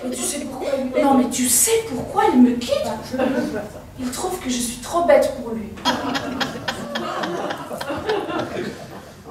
Mais tu sais pourquoi il me... Non, mais tu sais pourquoi il me quitte? Il trouve que je suis trop bête pour lui.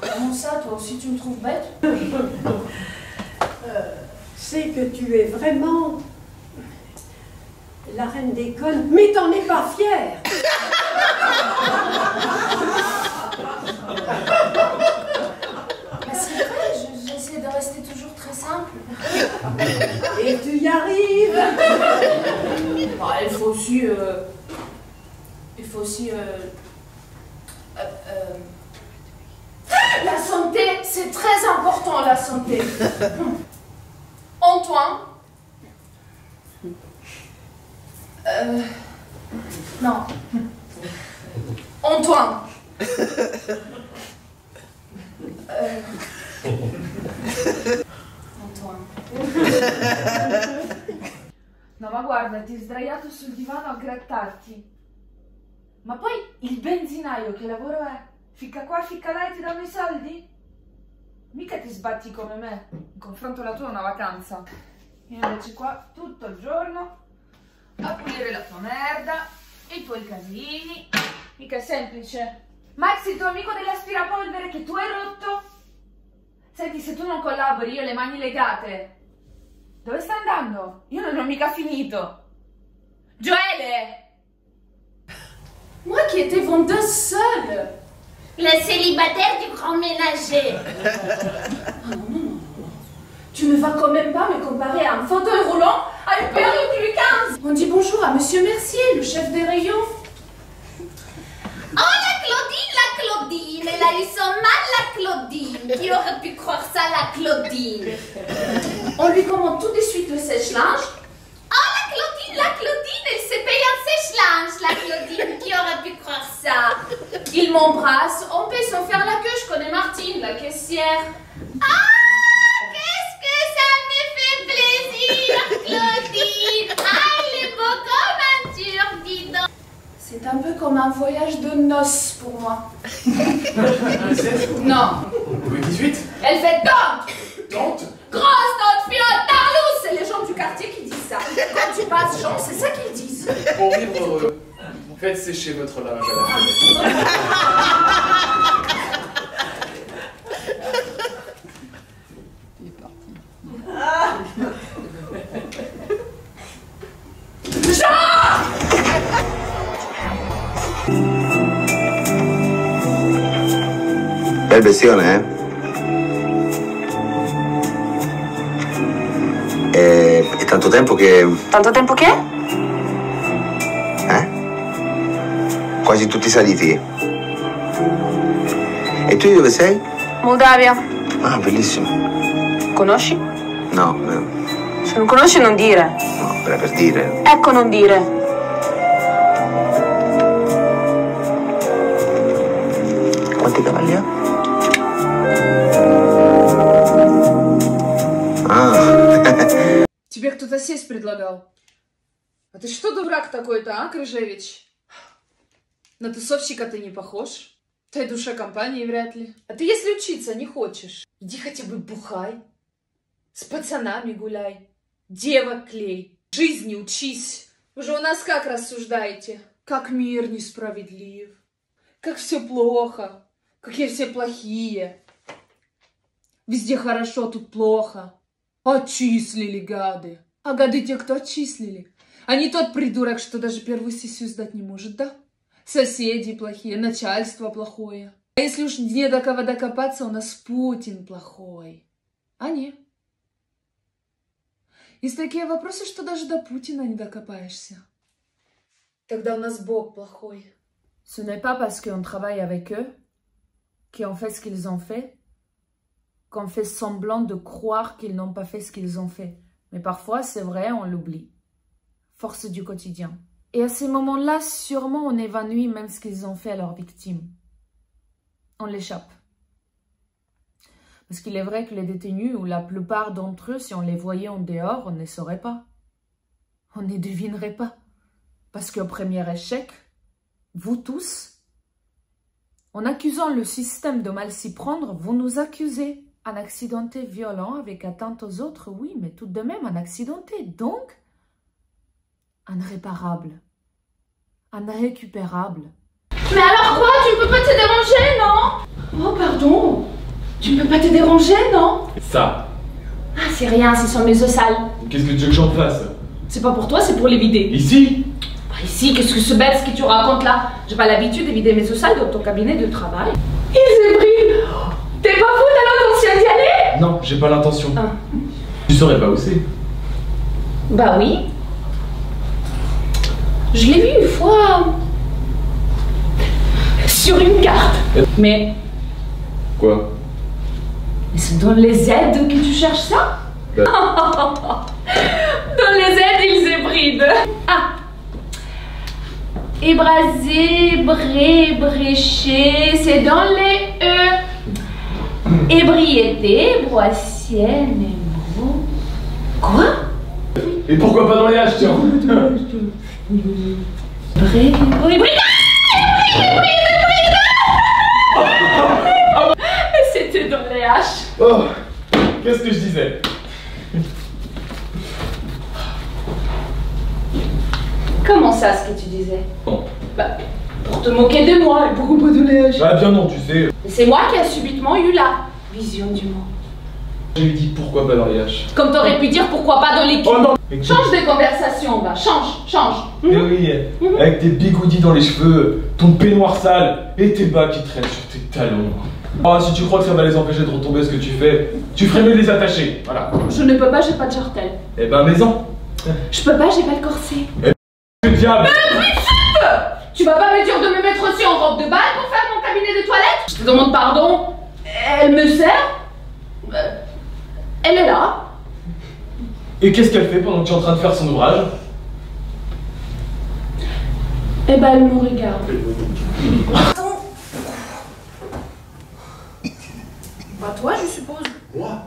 Comment ça, toi aussi tu me trouves bête? C'est que tu es vraiment la reine des connes, mais t'en es pas fière. Mais c'est vrai, j'essaie de rester toujours très simple. Et tu y arrives. Bah, il faut aussi... La santé, c'est très important, la santé. Antoine. Non. Antoine. Antoine. No ma guarda, ti hai sdraiato sul divano a grattarti. Ma poi il benzinaio che lavoro è? Ficca qua, ficca là e ti danno i soldi? Mica ti sbatti come me. In confronto alla tua è una vacanza. Io invece qua tutto il giorno a pulire la tua merda, i tuoi casini. Mica è semplice. Max, il tuo amico dell'aspirapolvere che tu hai rotto? Senti, se tu non collabori io ho le mani legate. Dove sta andando? Io non ho mica finito. Joele! Moi qui étais vendeuse seule. Le célibataire du grand ménager. Ah non, non, non, non. Tu ne vas quand même pas me comparer à un fauteuil roulant, à une perruque Louis XV. On dit bonjour à Monsieur Mercier, le chef des rayons. Oh, la Claudine, elle a eu son mal, la Claudine. Qui aurait pu croire ça, la Claudine? On lui commande tout de suite le sèche-linge. Oh, la Claudine, elle s'est payée un sèche-linge, la Claudine. Qui aurait pu croire ça? Il m'embrasse, on paie sans faire la queue, je connais Martine, la caissière. Ah, qu'est-ce que ça me fait plaisir, Claudine. Ah, il est beau comme un turc, dis donc. C'est un peu comme un voyage de noces pour moi. Non. Louis XVIII? Elle fait tante. Tante? Grosse tante filote tarlouse, c'est les gens du quartier qui disent ça. Quand tu passes, Jean, c'est ça qu'ils disent. Pour vivre heureux, faites sécher votre linge à la fenêtre. Il est parti. Bel vestito, eh? È tanto tempo che... Tanto tempo che? Quasi tutti saliti. E tu di dove sei? Moldavia. Ah, bellissimo. Conosci? No, Se non conosci non dire. no, per dire. Ecco non dire. Quanti cavalli ha? Ah. Тебе кто-то сесть предлагал. А ты что, дурак такой-то, а, Крыжевич? На тусовщика ты не похож. Той душа компании вряд ли. А ты если учиться не хочешь, иди хотя бы бухай. С пацанами гуляй. Девок клей. Жизни учись. Вы же у нас как рассуждаете? Как мир несправедлив. Как все плохо. Какие все плохие. Везде хорошо, тут плохо. Отчислили гады. А гады те, кто отчислили. А не тот придурок, что даже первую сессию сдать не может, да? Соседи плохие, начальство плохое. А если уж не до кого докопаться, у нас Путин плохой. А не. Есть такие вопросы, что даже до Путина не докопаешься. Тогда у нас Бог плохой. Ce n'est pas parce qu'on travaille avec eux, qu'on fait ce qu'ils ont fait, qu'on fait semblant de croire qu'ils n'ont pas fait ce qu'ils ont fait. Mais parfois, c'est vrai, on l'oublie. Force du quotidien. Et à ces moments-là, sûrement, on évanouit même ce qu'ils ont fait à leurs victimes. On l'échappe. Parce qu'il est vrai que les détenus, ou la plupart d'entre eux, si on les voyait en dehors, on ne saurait pas. On ne devinerait pas. Parce qu'au premier échec, vous tous, en accusant le système de mal s'y prendre, vous nous accusez. Un accidenté violent avec atteinte aux autres, oui, mais tout de même un accidenté. Donc, un réparable, un récupérable. Mais alors quoi? Tu ne peux pas te déranger, non? Oh, pardon. Tu ne peux pas te déranger, non? Ça. Ah, c'est rien, ce sont mes os sales. Qu'est-ce que tu veux que j'en fasse? C'est pas pour toi, c'est pour les vider. Ici? Bah, ici, qu'est-ce que c'est bête ce que tu racontes là? J'ai pas l'habitude de vider mes os sales dans ton cabinet de travail. Ils ébrident. T'es pas fou, t'as l'intention d'y aller? Non, j'ai pas l'intention. Ah. Tu saurais pas où c'est? Bah oui. Je l'ai vu une fois sur une carte. Mais Quoi? c'est dans les aides que tu cherches ça? Bah. Dans les aides, ils ébrident. Ah. Ébrasé, bréché, c'est dans les E. Ébriété, broissienne, ébrou. Quoi? Et pourquoi pas dans les H, tiens? C'était dans les H. Oh, qu'est-ce que je disais? Comment ça, ce que tu disais? Bon. Bah, pour te moquer de moi, et pourquoi pas de les H? Bah bien non, tu sais. C'est moi qui a subitement eu la vision du mot. Je lui dis pourquoi pas dans les H. Comme t'aurais pu dire pourquoi pas dans les Q. Oh non! Change de conversation, bah, change. Mais oui, avec tes bigoudis dans les cheveux, ton peignoir sale et tes bas qui traînent sur tes talons. Oh, si tu crois que ça va les empêcher de retomber ce que tu fais, tu ferais mieux de les attacher, voilà. Je ne peux pas, j'ai pas de jartel. Eh ben, maison. Je peux pas, j'ai pas le corset. Que diable! Tu vas pas me dire de me mettre aussi en robe de bal pour faire mon cabinet de toilette? Je te demande pardon. Elle me sert? Elle est là. Et qu'est-ce qu'elle fait pendant que tu es en train de faire son ouvrage? Eh ben, elle me regarde. Attends. Bah toi, je suppose. Moi?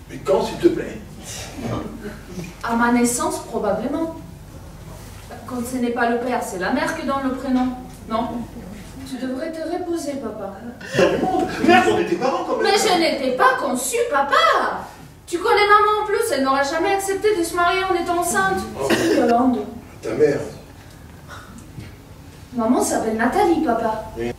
Mais quand, s'il te plaît? À ma naissance, probablement. Quand ce n'est pas le père, c'est la mère qui donne le prénom. Non? Tu devrais te reposer, papa. Merde, on était parents quand même! Mais je n'étais pas conçue, papa! Tu connais maman en plus, elle n'aurait jamais accepté de se marier en étant enceinte. C'est Yolande. Ta mère. Maman s'appelle Nathalie, papa. Oui.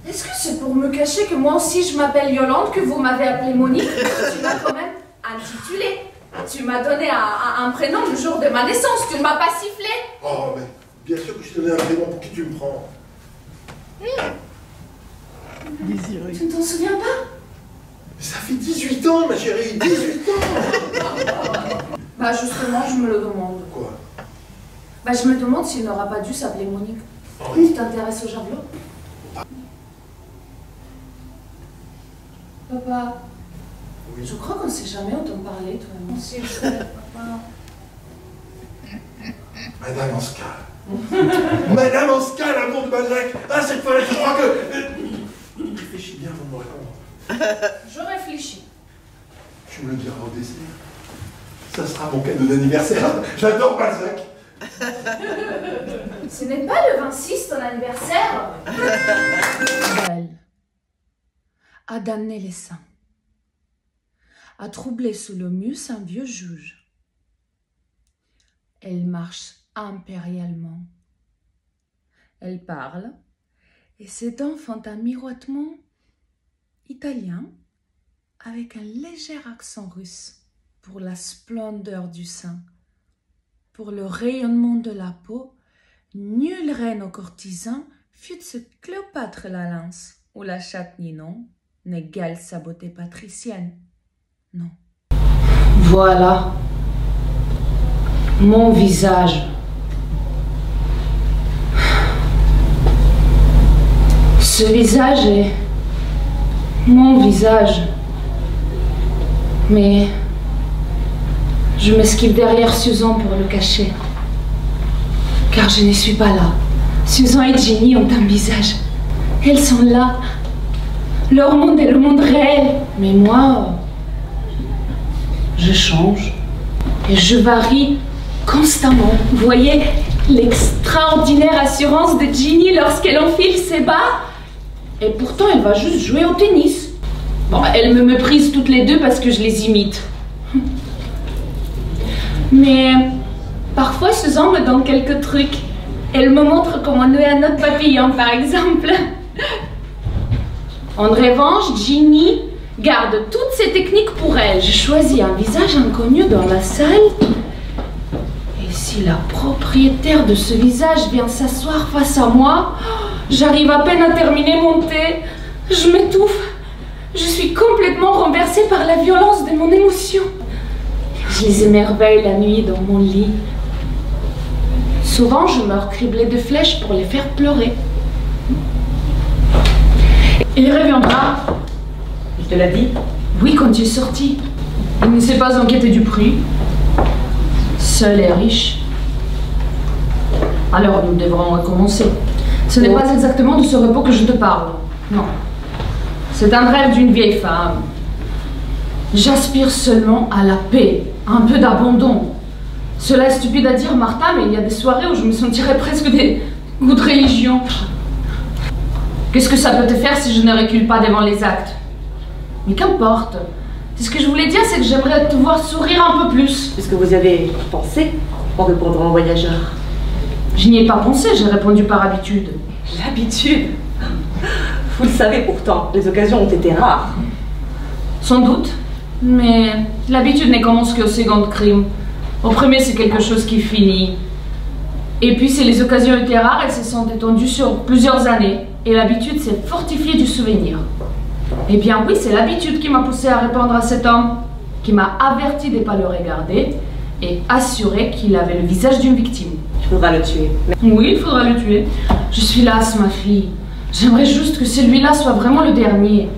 Est-ce que c'est pour me cacher que moi aussi je m'appelle Yolande, que vous m'avez appelée Monique? Tu m'as quand même intitulée. Tu m'as donné un prénom le jour de ma naissance, tu ne m'as pas sifflé. Oh, mais bien sûr que je te donne un prénom, pour qui tu me prends? Désiré. Tu ne t'en souviens pas? Ça fait 18 ans, ma chérie, 18 ans! Bah justement, je me le demande. Quoi? Bah je me demande s'il n'aura pas dû s'appeler Monique. Oui. Tu t'intéresses au javelot? Papa, Oui. je crois qu'on ne s'est jamais autant parlé, toi et moi. Si, je sais, papa. Madame Anska. Madame Anska, l'amour de Balzac. Ah, cette fois-là, je crois que... Réfléchis bien avant de me répondre. Je réfléchis. Tu me le diras au dessert. Ça sera mon cadeau d'anniversaire. J'adore Balzac. Ce n'est pas le 26 ton anniversaire? Elle a damné les saints, a troublé sous le mus un vieux juge. Elle marche impérialement. Elle parle, et ses dents font un miroitement italien avec un léger accent russe pour la splendeur du sein. Pour le rayonnement de la peau, nulle reine aux courtisans fut ce Cléopâtre la lance ou la chatte Ninon n'égale sa beauté patricienne. Non. Voilà mon visage. Ce visage est mon visage. Mais je m'esquive derrière Susan pour le cacher. Car je ne suis pas là. Susan et Ginny ont un visage. Elles sont là. Leur monde est le monde réel. Mais moi, je change. Et je varie constamment. Vous voyez l'extraordinaire assurance de Ginny lorsqu'elle enfile ses bas Et pourtant, elle va juste jouer au tennis. Bon, elles me méprisent toutes les deux parce que je les imite. Mais parfois, Suzanne me donne quelques trucs. Elle me montre comment nouer un autre papillon, par exemple. En revanche, Ginny garde toutes ces techniques pour elle. Je choisis un visage inconnu dans la salle. Et si la propriétaire de ce visage vient s'asseoir face à moi, j'arrive à peine à terminer mon thé. Je m'étouffe. Je suis complètement renversée par la violence de mon émotion. Je les émerveille la nuit dans mon lit. Souvent, je meurs criblée de flèches pour les faire pleurer. Il reviendra. Je te l'ai dit? Oui, quand tu es sorti. Il ne s'est pas inquiété du prix. Seul et riche. Alors, nous devrons recommencer. Ce n'est pas exactement de ce repos que je te parle. Non. C'est un rêve d'une vieille femme. J'aspire seulement à la paix, un peu d'abandon. Cela est stupide à dire, Martha, mais il y a des soirées où je me sentirais presque des goûts de religion. Qu'est-ce que ça peut te faire si je ne recule pas devant les actes? Mais qu'importe. C'est ce que je voulais dire, c'est que j'aimerais te voir sourire un peu plus. Est-ce que vous y avez pensé en répondant aux voyageurs? Je n'y ai pas pensé, j'ai répondu par habitude. L'habitude? Vous le savez pourtant, les occasions ont été rares. Sans doute, mais l'habitude ne commence qu'au second crime. Au premier, c'est quelque chose qui finit. Et puis, si les occasions étaient rares, elles se sont étendues sur plusieurs années. Et l'habitude s'est fortifiée du souvenir. Eh bien oui, c'est l'habitude qui m'a poussée à répondre à cet homme, qui m'a averti de ne pas le regarder et assuré qu'il avait le visage d'une victime. Il faudra le tuer. Oui, il faudra le tuer. Je suis lasse, ma fille. J'aimerais juste que celui-là soit vraiment le dernier.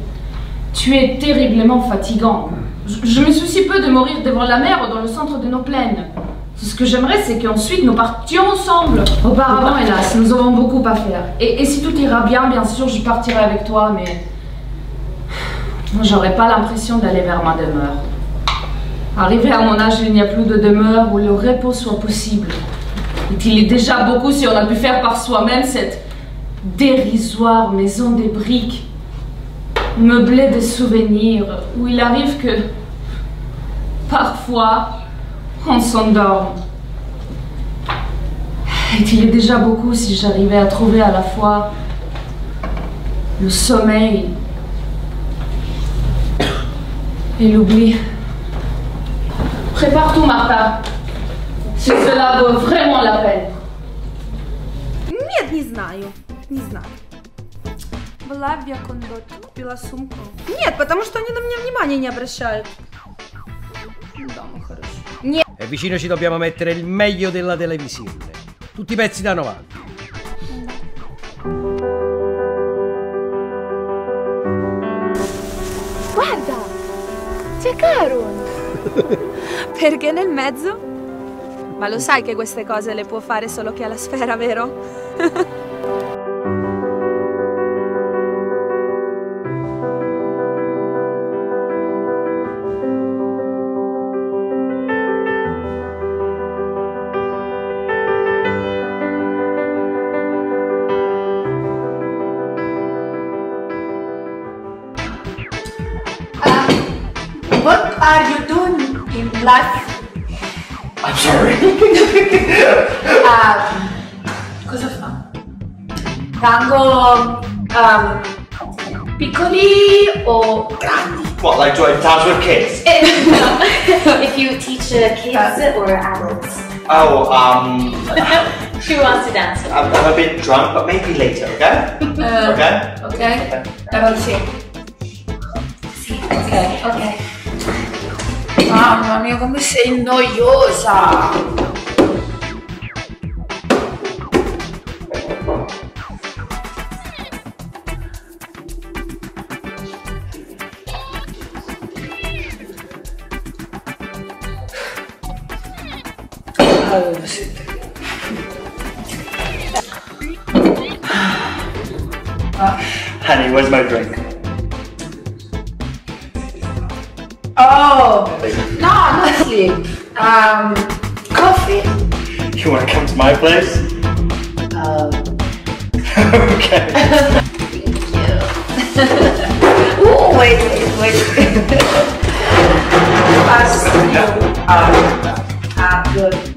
Tu es terriblement fatigant. Je me soucie peu de mourir devant la mer ou dans le centre de nos plaines. Ce que j'aimerais, c'est qu'ensuite nous partions ensemble. Auparavant, hélas, nous avons beaucoup à faire. Et si tout ira bien, bien sûr, je partirai avec toi, mais j'aurais pas l'impression d'aller vers ma demeure. Arrivé à mon âge, il n'y a plus de demeure où le repos soit possible. Et il est déjà beaucoup si on a pu faire par soi-même cette dérisoire maison des briques, meublée de souvenirs, où il arrive que, parfois, on s'endorme. Et il est déjà beaucoup si j'arrivais à trouver à la fois le sommeil et l'oubli. Prépare tout, Martha. Si cela vaut vraiment la peine. Нет, не знаю. Не знаю. Была в Якондоту, купила сумку. Нет, потому что они на меня внимания не обращают. Да, ну хорошо. Нет. E vicino ci dobbiamo mettere il meglio della televisione. Tutti i pezzi da 90. Guarda, c'è Carol. Perché nel mezzo? Ma lo sai che queste cose le può fare solo chi ha la sfera, vero? What are you doing in life? I'm sorry. Cosa fa? Tango piccoli o grandi? What, like joint dance with kids? If you teach kids or adults. Oh, She wants to dance. I'm a bit drunk, but maybe later, okay? Okay? Ok? Sì. Sì, ok. Mamma mia, come sei noiosa! Honey, where's my drink? Oh! No, not sleep. Coffee. You wanna come to my place? Okay. Thank you. Oh, wait. Fast. Good.